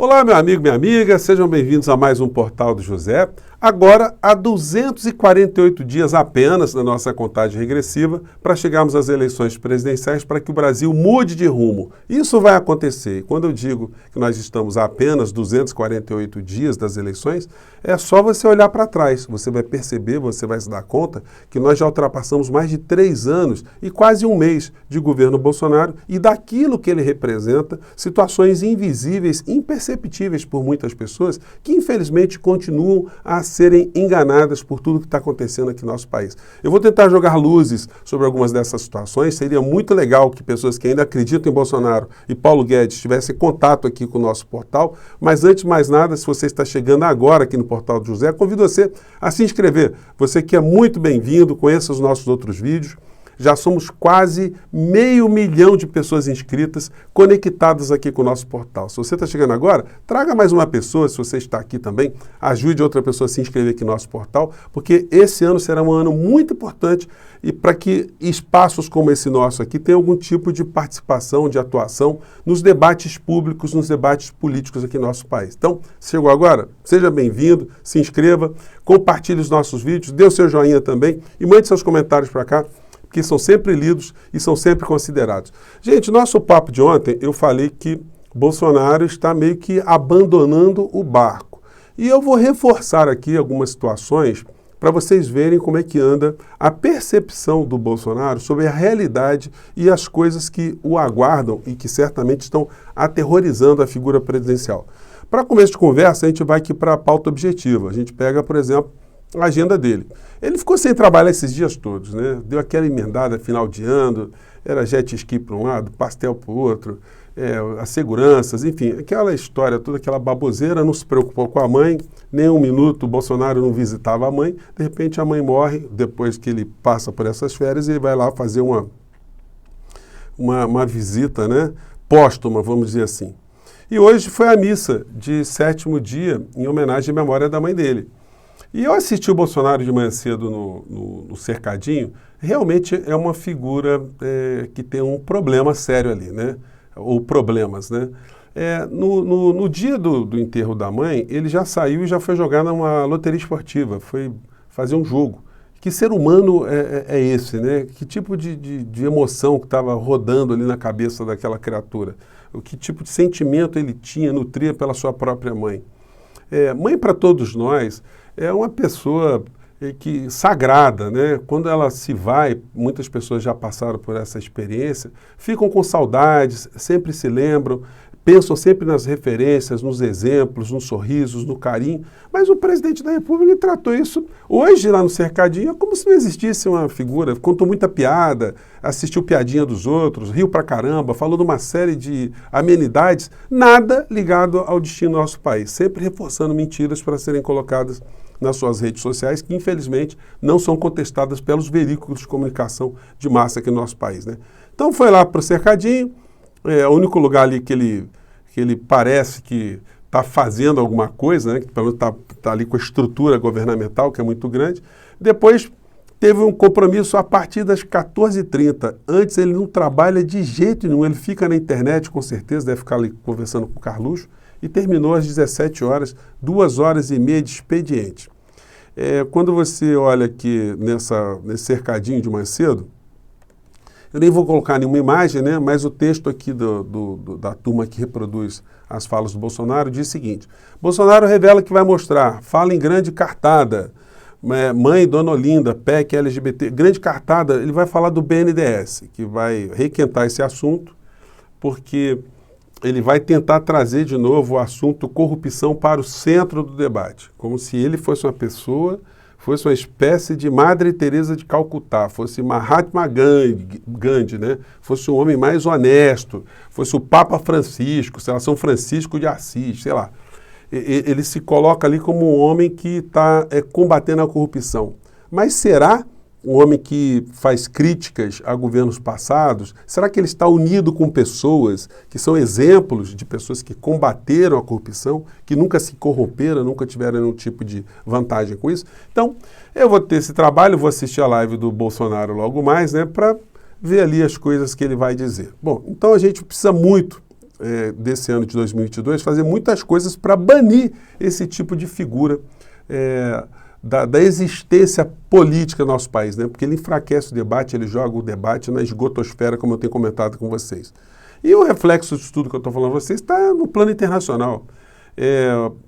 Olá, meu amigo, minha amiga, sejam bem-vindos a mais um Portal do José. Agora, há 248 dias apenas na nossa contagem regressiva para chegarmos às eleições presidenciais para que o Brasil mude de rumo. Isso vai acontecer. E quando eu digo que nós estamos a apenas 248 dias das eleições, é só você olhar para trás. Você vai perceber, você vai se dar conta que nós já ultrapassamos mais de 3 anos e quase um mês de governo Bolsonaro e daquilo que ele representa, situações invisíveis, imperceptíveis por muitas pessoas que infelizmente continuam a serem enganadas por tudo que está acontecendo aqui no nosso país. Eu vou tentar jogar luzes sobre algumas dessas situações. Seria muito legal que pessoas que ainda acreditam em Bolsonaro e Paulo Guedes tivessem contato aqui com o nosso portal. Mas antes de mais nada, se você está chegando agora aqui no Portal do José, convido você a se inscrever. Você que é muito bem-vindo, conheça os nossos outros vídeos. Já somos quase 500 mil de pessoas inscritas, conectadas aqui com o nosso portal. Se você está chegando agora, traga mais uma pessoa, se você está aqui também, ajude outra pessoa a se inscrever aqui no nosso portal, porque esse ano será um ano muito importante e para que espaços como esse nosso aqui tenham algum tipo de participação, de atuação nos debates públicos, nos debates políticos aqui no nosso país. Então, chegou agora? Seja bem-vindo, se inscreva, compartilhe os nossos vídeos, dê o seu joinha também e mande seus comentários para cá, que são sempre lidos e são sempre considerados. Gente, nosso papo de ontem, eu falei que Bolsonaro está meio que abandonando o barco. E eu vou reforçar aqui algumas situações para vocês verem como é que anda a percepção do Bolsonaro sobre a realidade e as coisas que o aguardam e que certamente estão aterrorizando a figura presidencial. Para começo de conversa, a gente vai aqui para a pauta objetiva. A gente pega, por exemplo, a agenda dele. Ele ficou sem trabalhar esses dias todos, né? Deu aquela emendada final de ano, era jet ski para um lado, pastel para o outro, as seguranças, enfim, aquela história toda, aquela baboseira, não se preocupou com a mãe, nem um minuto o Bolsonaro não visitava a mãe, de repente a mãe morre, depois que ele passa por essas férias, ele vai lá fazer uma visita, né? Póstuma, vamos dizer assim. E hoje foi a missa de 7º dia, em homenagem à memória da mãe dele. E eu assisti o Bolsonaro de manhã cedo no Cercadinho, realmente é uma figura que tem um problema sério ali, né? Ou problemas, né? No dia do enterro da mãe, ele já saiu e já foi jogar numa loteria esportiva, foi fazer um jogo. Que ser humano é esse, né? Que tipo de emoção que estava rodando ali na cabeça daquela criatura? Que tipo de sentimento ele tinha, nutria pela sua própria mãe? Mãe para todos nós é uma pessoa sagrada, né? Quando ela se vai, muitas pessoas já passaram por essa experiência, ficam com saudades, sempre se lembram, pensam sempre nas referências, nos exemplos, nos sorrisos, no carinho, mas o presidente da República tratou isso hoje lá no Cercadinho como se não existisse uma figura, contou muita piada, assistiu piadinha dos outros, riu pra caramba, falou de uma série de amenidades, nada ligado ao destino do nosso país, sempre reforçando mentiras para serem colocadas nas suas redes sociais, que infelizmente não são contestadas pelos veículos de comunicação de massa aqui no nosso país, né? Então foi lá para o Cercadinho, é o único lugar ali que ele parece que está fazendo alguma coisa, né? Que pelo menos tá ali com a estrutura governamental, que é muito grande. Depois teve um compromisso a partir das 14h30. Antes ele não trabalha de jeito nenhum, ele fica na internet, com certeza, deve ficar ali conversando com o Carluxo, e terminou às 17 horas, 2 horas e meia de expediente. Quando você olha aqui nesse cercadinho de manhã cedo, eu nem vou colocar nenhuma imagem, né? Mas o texto aqui da turma que reproduz as falas do Bolsonaro diz o seguinte: Bolsonaro revela que vai mostrar, fala em grande cartada, mãe, Dona Olinda, PEC, LGBT, grande cartada, ele vai falar do BNDES, que vai requentar esse assunto, porque ele vai tentar trazer de novo o assunto corrupção para o centro do debate, como se ele fosse uma pessoa, fosse uma espécie de Madre Teresa de Calcutá, fosse Mahatma Gandhi, né? Fosse um homem mais honesto, fosse o Papa Francisco, sei lá, São Francisco de Assis, sei lá. Ele se coloca ali como um homem que está combatendo a corrupção. Mas será um homem que faz críticas a governos passados? Será que ele está unido com pessoas que são exemplos de pessoas que combateram a corrupção, que nunca se corromperam, nunca tiveram nenhum tipo de vantagem com isso? Então, eu vou ter esse trabalho, vou assistir a live do Bolsonaro logo mais, né, para ver ali as coisas que ele vai dizer. Bom, então a gente precisa muito desse ano de 2022, fazer muitas coisas para banir esse tipo de figura da existência política no nosso país, né? Porque ele enfraquece o debate, ele joga o debate na esgotosfera, como eu tenho comentado com vocês. E o reflexo de tudo que eu estou falando a vocês está no plano internacional.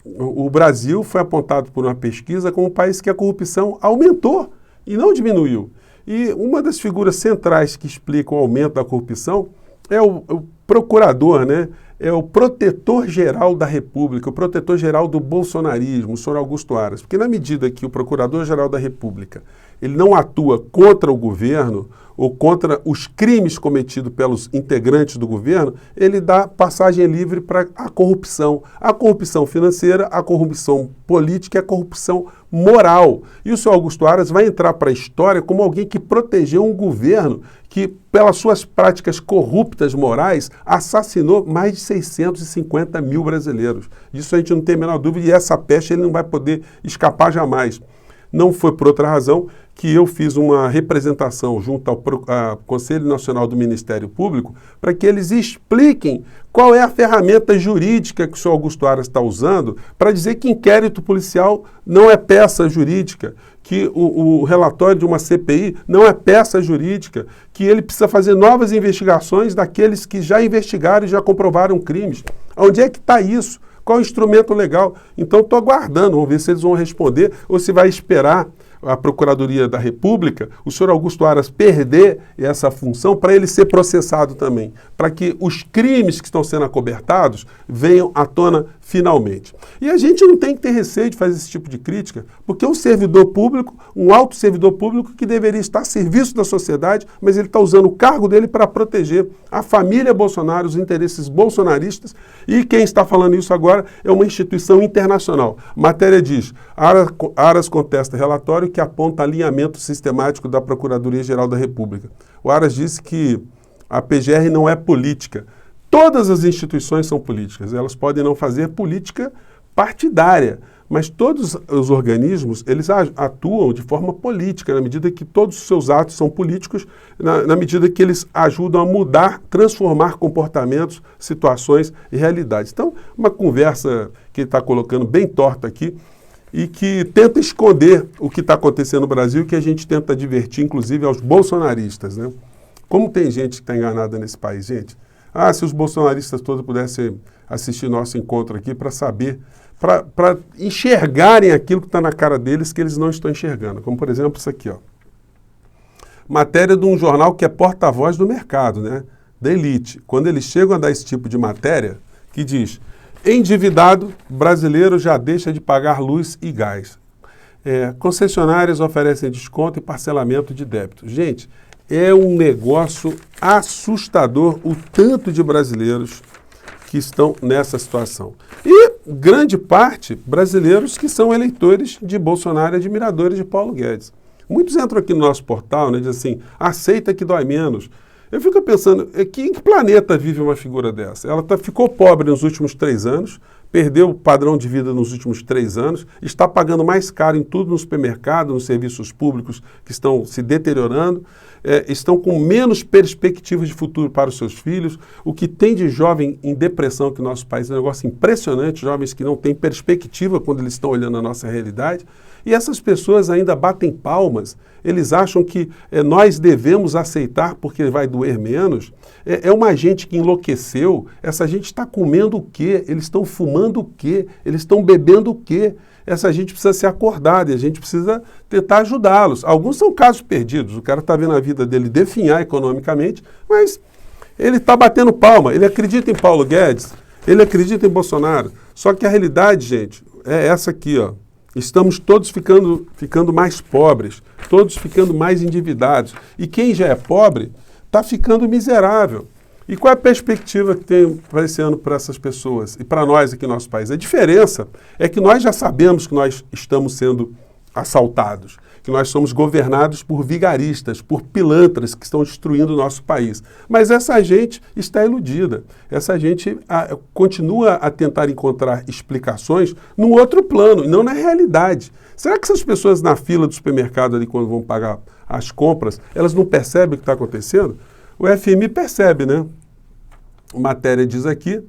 O Brasil foi apontado por uma pesquisa como um país que a corrupção aumentou e não diminuiu. E uma das figuras centrais que explica o aumento da corrupção é o procurador, né? É o protetor-geral da República, o protetor-geral do bolsonarismo, o senhor Augusto Aras. Porque na medida que o procurador-geral da República ele não atua contra o governo ou contra os crimes cometidos pelos integrantes do governo, ele dá passagem livre para a corrupção financeira, a corrupção política e a corrupção moral. E o senhor Augusto Aras vai entrar para a história como alguém que protegeu um governo que, pelas suas práticas corruptas morais, assassinou mais de 650 mil brasileiros. Disso a gente não tem a menor dúvida, e essa peste ele não vai poder escapar jamais. Não foi por outra razão que eu fiz uma representação junto ao Conselho Nacional do Ministério Público para que eles expliquem qual é a ferramenta jurídica que o senhor Augusto Aras está usando para dizer que inquérito policial não é peça jurídica, que o relatório de uma CPI não é peça jurídica, que ele precisa fazer novas investigações daqueles que já investigaram e já comprovaram crimes. Onde é que está isso? Qual é o instrumento legal? Então, estou aguardando, vamos ver se eles vão responder ou se vai esperar a Procuradoria da República, o senhor Augusto Aras perder essa função para ele ser processado também, para que os crimes que estão sendo acobertados venham à tona finalmente. E a gente não tem que ter receio de fazer esse tipo de crítica, porque é um servidor público, um alto servidor público que deveria estar a serviço da sociedade, mas ele está usando o cargo dele para proteger a família Bolsonaro, os interesses bolsonaristas, e quem está falando isso agora é uma instituição internacional. A matéria diz, Aras contesta relatório que aponta alinhamento sistemático da Procuradoria-Geral da República. O Aras disse que a PGR não é política. Todas as instituições são políticas, elas podem não fazer política partidária, mas todos os organismos, eles atuam de forma política, na medida que todos os seus atos são políticos, na medida que eles ajudam a mudar, transformar comportamentos, situações e realidades. Então, uma conversa que ele está colocando bem torta aqui, e que tenta esconder o que está acontecendo no Brasil e que a gente tenta divertir, inclusive, aos bolsonaristas, né? Como tem gente que está enganada nesse país, gente? Se os bolsonaristas todos pudessem assistir nosso encontro aqui para saber, para enxergarem aquilo que está na cara deles que eles não estão enxergando. Como, por exemplo, isso aqui, ó. Matéria de um jornal que é porta-voz do mercado, né? Da Elite. Quando eles chegam a dar esse tipo de matéria, que diz... Endividado, brasileiro já deixa de pagar luz e gás. Concessionárias oferecem desconto e parcelamento de débito. Gente, é um negócio assustador o tanto de brasileiros que estão nessa situação. E grande parte brasileiros que são eleitores de Bolsonaro e admiradores de Paulo Guedes. Muitos entram aqui no nosso portal, né, e dizem assim, aceita que dói menos. Eu fico pensando, em que planeta vive uma figura dessa? Ela ficou pobre nos últimos 3 anos, perdeu o padrão de vida nos últimos 3 anos, está pagando mais caro em tudo no supermercado, nos serviços públicos que estão se deteriorando, estão com menos perspectivas de futuro para os seus filhos. O que tem de jovem em depressão aqui no nosso país é um negócio impressionante, jovens que não têm perspectiva quando eles estão olhando a nossa realidade. E essas pessoas ainda batem palmas, eles acham que nós devemos aceitar porque vai doer menos. É uma gente que enlouqueceu, essa gente está comendo o quê? Eles estão fumando o quê? Eles estão bebendo o quê? Essa gente precisa ser acordada e a gente precisa tentar ajudá-los. Alguns são casos perdidos, o cara está vendo a vida dele definhar economicamente, mas ele está batendo palma, ele acredita em Paulo Guedes, ele acredita em Bolsonaro. Só que a realidade, gente, é essa aqui, ó. Estamos todos ficando mais pobres, todos ficando mais endividados. E quem já é pobre está ficando miserável. E qual é a perspectiva que tem para esse ano para essas pessoas e para nós aqui no nosso país? A diferença é que nós já sabemos que nós estamos sendo assaltados, que nós somos governados por vigaristas, por pilantras que estão destruindo o nosso país. Mas essa gente está iludida. Essa gente continua a tentar encontrar explicações num outro plano, e não na realidade. Será que essas pessoas na fila do supermercado ali, quando vão pagar as compras, elas não percebem o que está acontecendo? O FMI percebe, né? matéria diz aqui,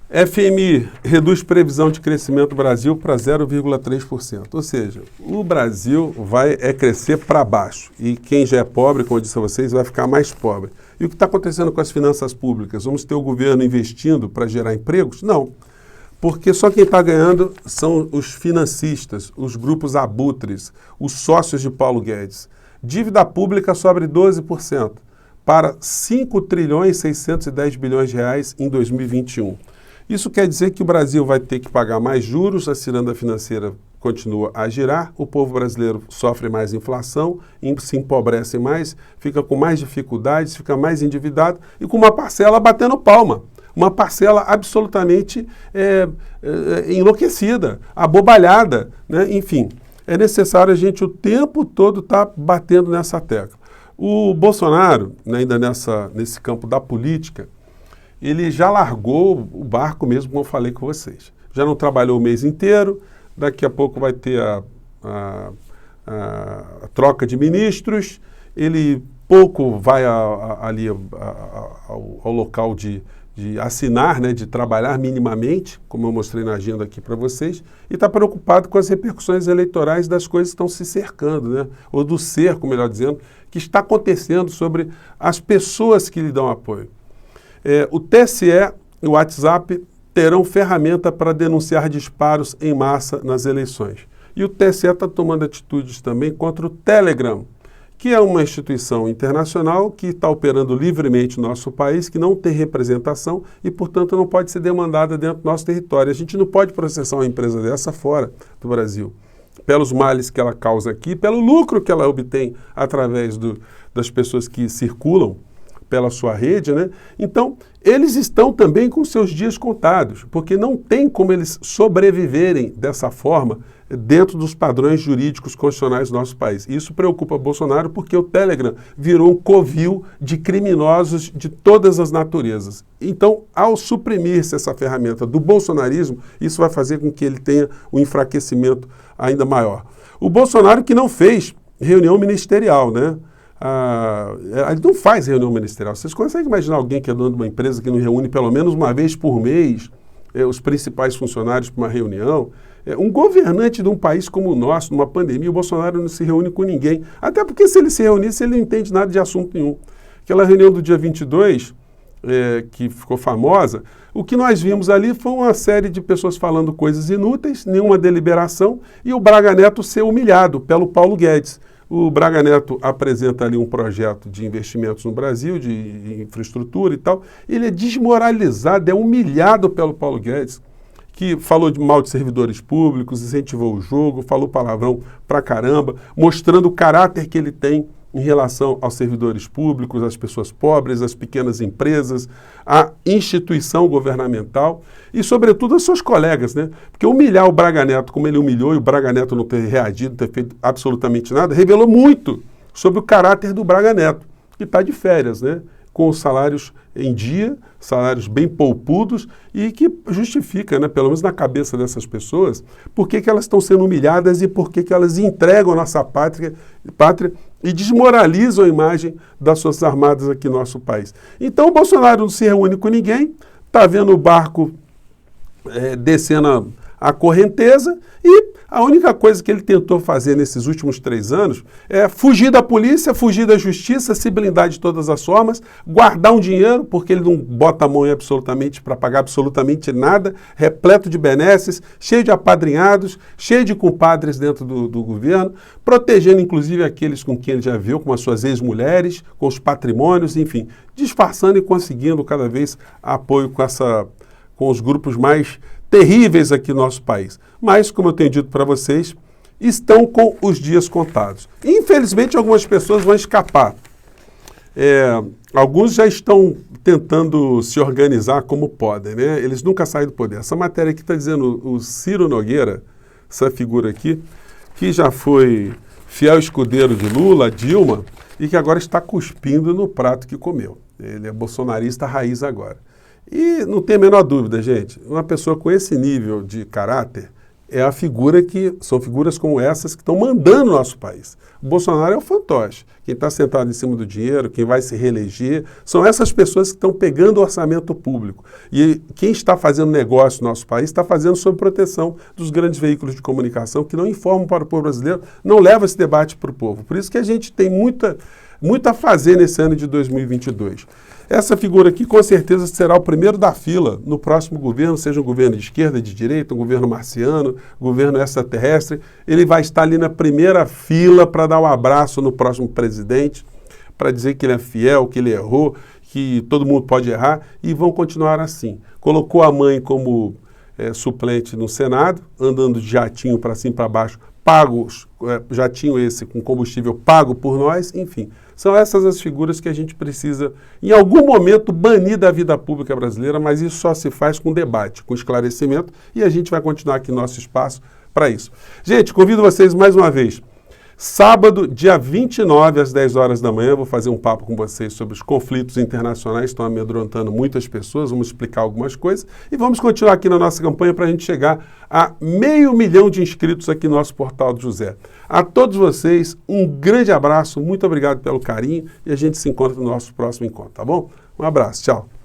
FMI reduz previsão de crescimento do Brasil para 0,3%. Ou seja, o Brasil vai crescer para baixo. E quem já é pobre, como eu disse a vocês, vai ficar mais pobre. E o que está acontecendo com as finanças públicas? Vamos ter o governo investindo para gerar empregos? Não. Porque só quem está ganhando são os financistas, os grupos abutres, os sócios de Paulo Guedes. Dívida pública sobe 12% para 5 trilhões e 610 bilhões de reais em 2021. Isso quer dizer que o Brasil vai ter que pagar mais juros, a ciranda financeira continua a girar, o povo brasileiro sofre mais inflação, se empobrece mais, fica com mais dificuldades, fica mais endividado e com uma parcela batendo palma. Uma parcela absolutamente enlouquecida, abobalhada, né? Enfim, é necessário a gente o tempo todo estar batendo nessa tecla. O Bolsonaro, né, ainda nesse campo da política, ele já largou o barco mesmo, como eu falei com vocês. Já não trabalhou o mês inteiro, daqui a pouco vai ter a troca de ministros, ele pouco vai ali ao local de assinar, né, de trabalhar minimamente, como eu mostrei na agenda aqui para vocês, e está preocupado com as repercussões eleitorais das coisas que estão se cercando, né, ou do cerco, melhor dizendo, que está acontecendo sobre as pessoas que lhe dão apoio. O TSE e o WhatsApp terão ferramenta para denunciar disparos em massa nas eleições. E o TSE está tomando atitudes também contra o Telegram, que é uma instituição internacional que está operando livremente no nosso país, que não tem representação e, portanto, não pode ser demandada dentro do nosso território. A gente não pode processar uma empresa dessa fora do Brasil, pelos males que ela causa aqui, pelo lucro que ela obtém através das pessoas que circulam pela sua rede, né? Então, eles estão também com seus dias contados, porque não tem como eles sobreviverem dessa forma dentro dos padrões jurídicos constitucionais do nosso país. Isso preocupa Bolsonaro porque o Telegram virou um covil de criminosos de todas as naturezas. Então, ao suprimir-se essa ferramenta do bolsonarismo, isso vai fazer com que ele tenha um enfraquecimento ainda maior. O Bolsonaro que não fez reunião ministerial, né? Ele não faz reunião ministerial. Vocês conseguem imaginar alguém que é dono de uma empresa que não reúne pelo menos uma vez por mês os principais funcionários para uma reunião? Um governante de um país como o nosso, numa pandemia, o Bolsonaro não se reúne com ninguém. Até porque se ele se reunisse, ele não entende nada de assunto nenhum. Aquela reunião do dia 22, que ficou famosa, o que nós vimos ali foi uma série de pessoas falando coisas inúteis, nenhuma deliberação, e o Braga Neto ser humilhado pelo Paulo Guedes. O Braga Neto apresenta ali um projeto de investimentos no Brasil, de infraestrutura e tal. Ele é desmoralizado, é humilhado pelo Paulo Guedes, que falou mal de servidores públicos, incentivou o jogo, falou palavrão pra caramba, mostrando o caráter que ele tem em relação aos servidores públicos, às pessoas pobres, às pequenas empresas, à instituição governamental e, sobretudo, aos seus colegas, né? Porque humilhar o Braga Neto como ele humilhou e o Braga Neto não ter reagido, não ter feito absolutamente nada, revelou muito sobre o caráter do Braga Neto, que está de férias, né? Com os salários em dia, salários bem poupudos e que justifica, né, pelo menos na cabeça dessas pessoas, por que elas estão sendo humilhadas e por que elas entregam a nossa pátria e desmoralizam a imagem das Forças Armadas aqui no nosso país. Então o Bolsonaro não se reúne com ninguém, está vendo o barco descendo a correnteza e a única coisa que ele tentou fazer nesses últimos 3 anos é fugir da polícia, fugir da justiça, se blindar de todas as formas, guardar um dinheiro, porque ele não bota a mão em absolutamente para pagar absolutamente nada, repleto de benesses, cheio de apadrinhados, cheio de compadres dentro do governo, protegendo inclusive aqueles com quem ele já viu, como as suas ex-mulheres, com os patrimônios, enfim, disfarçando e conseguindo cada vez apoio com os grupos mais terríveis aqui no nosso país. Mas, como eu tenho dito para vocês, estão com os dias contados. Infelizmente, algumas pessoas vão escapar. Alguns já estão tentando se organizar como podem, né? Eles nunca saem do poder. Essa matéria aqui está dizendo o Ciro Nogueira, essa figura aqui, que já foi fiel escudeiro de Lula, Dilma, e que agora está cuspindo no prato que comeu. Ele é bolsonarista raiz agora. E não tem a menor dúvida, gente, uma pessoa com esse nível de caráter, é a figura são figuras como essas que estão mandando o nosso país. O Bolsonaro é o fantoche. Quem está sentado em cima do dinheiro, quem vai se reeleger, são essas pessoas que estão pegando o orçamento público. E quem está fazendo negócio no nosso país está fazendo sob proteção dos grandes veículos de comunicação que não informam para o povo brasileiro, não levam esse debate para o povo. Por isso que a gente tem muito a fazer nesse ano de 2022. Essa figura aqui, com certeza, será o primeiro da fila no próximo governo, seja um governo de esquerda, de direita, um governo marciano, governo extraterrestre. Ele vai estar ali na primeira fila para dar um abraço no próximo presidente, para dizer que ele é fiel, que ele errou, que todo mundo pode errar, e vão continuar assim. Colocou a mãe como suplente no Senado, andando de jatinho para cima e para baixo, jatinho esse com combustível pago por nós, enfim. São essas as figuras que a gente precisa, em algum momento, banir da vida pública brasileira, mas isso só se faz com debate, com esclarecimento, e a gente vai continuar aqui no nosso espaço para isso. Gente, convido vocês mais uma vez. Sábado, dia 29, às 10 horas da manhã, eu vou fazer um papo com vocês sobre os conflitos internacionais que estão amedrontando muitas pessoas, vamos explicar algumas coisas e vamos continuar aqui na nossa campanha para a gente chegar a 500 mil de inscritos aqui no nosso Portal do José. A todos vocês, um grande abraço, muito obrigado pelo carinho e a gente se encontra no nosso próximo encontro, tá bom? Um abraço, tchau.